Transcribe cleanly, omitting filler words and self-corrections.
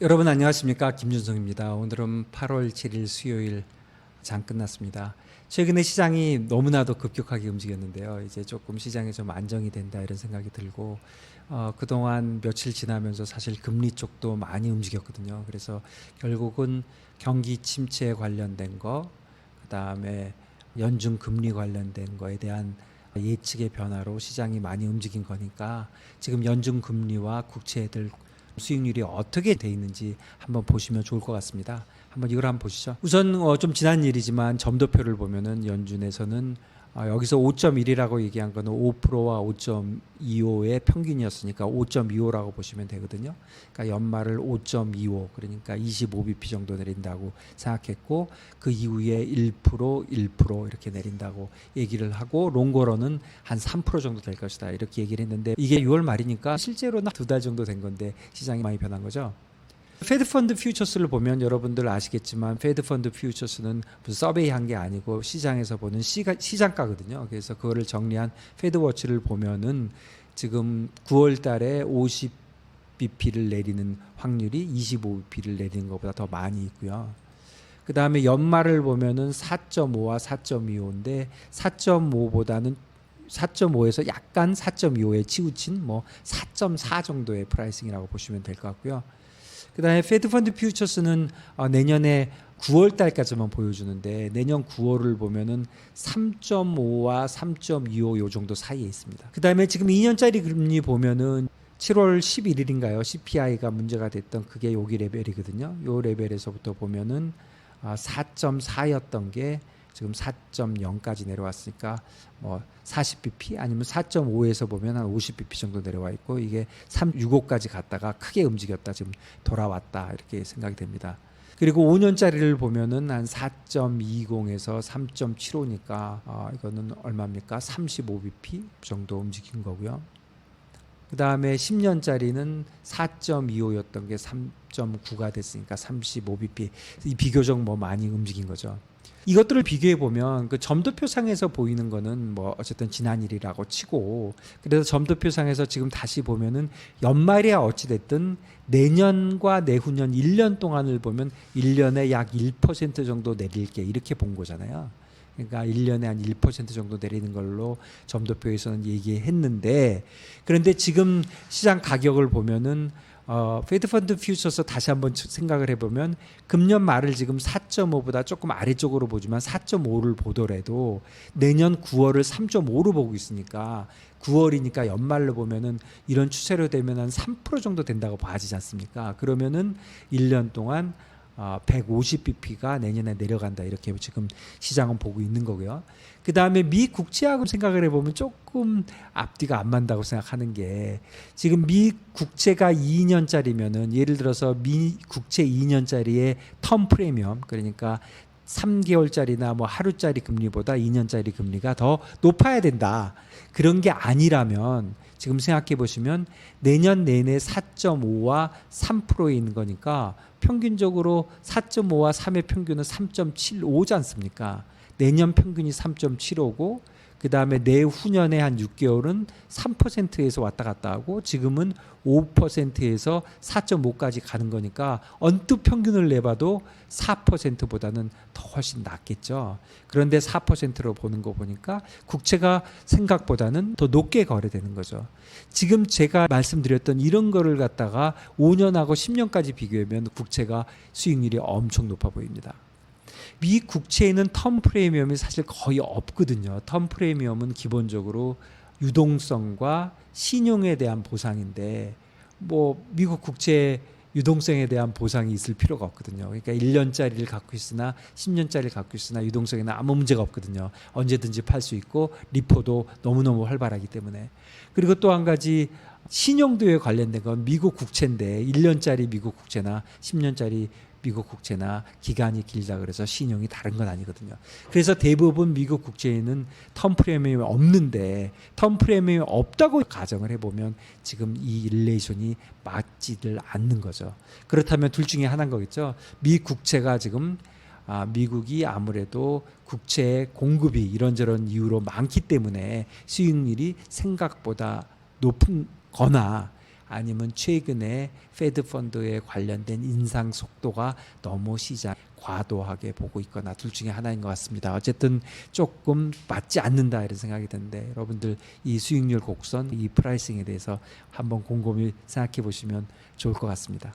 여러분 안녕하십니까, 김준성입니다. 오늘은 8월 7일 수요일 장 끝났습니다. 최근에 시장이 너무나도 급격하게 움직였는데요. 이제 조금 시장이 좀 안정이 된다 이런 생각이 들고, 그동안 며칠 지나면서 사실 금리 쪽도 많이 움직였거든요. 그래서 결국은 경기 침체에 관련된 거, 그다음에 연준 금리 관련된 거에 대한 예측의 변화로 시장이 많이 움직인 거니까, 지금 연준 금리와 국채들 수익률이 어떻게 돼 있는지 한번 보시면 좋을 것 같습니다. 한번 이걸 한번 보시죠. 우선 좀 지난 일이지만 점도표를 보면은 연준에서는 여기서 5.1이라고 얘기한 거는 5%와 5.25의 평균이었으니까 5.25라고 보시면 되거든요. 그러니까 연말을 5.25, 그러니까 25bp 정도 내린다고 생각했고, 그 이후에 1% 이렇게 내린다고 얘기를 하고, 롱거로는 한 3% 정도 될 것이다 이렇게 얘기를 했는데, 이게 6월 말이니까 실제로는 2달 정도 된 건데 시장이 많이 변한 거죠. 페드 펀드 퓨처스를 보면 여러분들 아시겠지만, 페드 펀드 퓨처스는 무슨 서베이 한 게 아니고 시장에서 보는 시장가거든요. 그래서 그거를 정리한 페드 워치를 보면은 지금 9월 달에 50bp를 내리는 확률이 25bp를 내리는 것보다 더 많이 있고요. 그 다음에 연말을 보면은 4.5와 4.25인데 4.5보다는 4.5에서 약간 4.25에 치우친 4.4 정도의 프라이싱이라고 보시면 될 것 같고요. 그 다음에 페드 펀드 퓨처스는 내년에 9월 달까지만 보여주는데, 내년 9월을 보면은 3.5와 3.25 요 정도 사이에 있습니다. 그 다음에 지금 2년짜리 금리 보면은 7월 11일인가요? CPI가 문제가 됐던 그게 여기 레벨이거든요. 요 레벨에서부터 보면은 4.4였던 게 지금 4.0까지 내려왔으니까 40bp 아니면 4.5에서 보면 한 50bp 정도 내려와 있고, 이게 365까지 갔다가 크게 움직였다 지금 돌아왔다 이렇게 생각이 됩니다. 그리고 5년짜리를 보면은 한 4.20에서 3.75니까 이거는 얼마입니까? 35bp 정도 움직인 거고요. 그 다음에 10년짜리는 4.25였던 게 3.9가 됐으니까 35bp, 비교적 많이 움직인 거죠. 이것들을 비교해 보면 그 점도표상에서 보이는 거는 어쨌든 지난 일이라고 치고, 그래서 점도표상에서 지금 다시 보면은 연말이야 어찌 됐든 내년과 내후년 1년 동안을 보면 1년에 약 1% 정도 내릴게 이렇게 본 거잖아요. 그러니까 1년에 한 1% 정도 내리는 걸로 점도표에서는 얘기했는데, 그런데 지금 시장 가격을 보면은 페드 펀드 퓨처스 다시 한번 생각을 해보면, 금년 말을 지금 4.5보다 조금 아래쪽으로 보지만 4.5를 보더라도 내년 9월을 3.5로 보고 있으니까, 9월이니까 연말로 보면은 이런 추세로 되면 한 3% 정도 된다고 봐지지 않습니까? 그러면은 1년 동안 150bp가 내년에 내려간다 이렇게 지금 시장은 보고 있는 거고요. 그 다음에 미 국채하고 생각을 해보면 조금 앞뒤가 안 맞다고 생각하는 게, 지금 미 국채가 2년짜리면은 예를 들어서 미 국채 2년짜리의 텀 프리미엄, 그러니까 3개월짜리나 하루짜리 금리보다 2년짜리 금리가 더 높아야 된다. 그런 게 아니라면 지금 생각해 보시면 내년 내내 4.5와 3%에 있는 거니까 평균적으로 4.5와 3의 평균은 3.75지 않습니까? 내년 평균이 3.75고, 그 다음에 내후년에 한 6개월은 3%에서 왔다 갔다 하고, 지금은 5%에서 4.5까지 가는 거니까 언뜻 평균을 내봐도 4%보다는 더 훨씬 낫겠죠. 그런데 4%로 보는 거 보니까 국채가 생각보다는 더 높게 거래되는 거죠. 지금 제가 말씀드렸던 이런 거를 갖다가 5년하고 10년까지 비교하면 국채가 수익률이 엄청 높아 보입니다. 미 국채에는 텀 프리미엄이 사실 거의 없거든요. 텀 프리미엄은 기본적으로 유동성과 신용에 대한 보상인데, 미국 국채 유동성에 대한 보상이 있을 필요가 없거든요. 그러니까 1년짜리를 갖고 있으나 10년짜리를 갖고 있으나 유동성에는 아무 문제가 없거든요. 언제든지 팔 수 있고 리포도 너무너무 활발하기 때문에. 그리고 또 한 가지, 신용도에 관련된 건 미국 국채인데 1년짜리 미국 국채나 10년짜리 미국 국채나 기간이 길다 그래서 신용이 다른 건 아니거든요. 그래서 대부분 미국 국채에는 텀 프리미엄이 없는데, 텀 프리미엄이 없다고 가정을 해보면 지금 이 릴레이션이 맞지를 않는 거죠. 그렇다면 둘 중에 하나인 거겠죠. 미 국채가 지금 미국이 아무래도 국채 공급이 이런저런 이유로 많기 때문에 수익률이 생각보다 높은 거나, 아니면 최근에 페드 펀드에 관련된 인상 속도가 너무 시장 과도하게 보고 있거나 둘 중에 하나인 것 같습니다. 어쨌든 조금 맞지 않는다 이런 생각이 드는데 여러분들 이 수익률 곡선, 이 프라이싱에 대해서 한번 곰곰이 생각해 보시면 좋을 것 같습니다.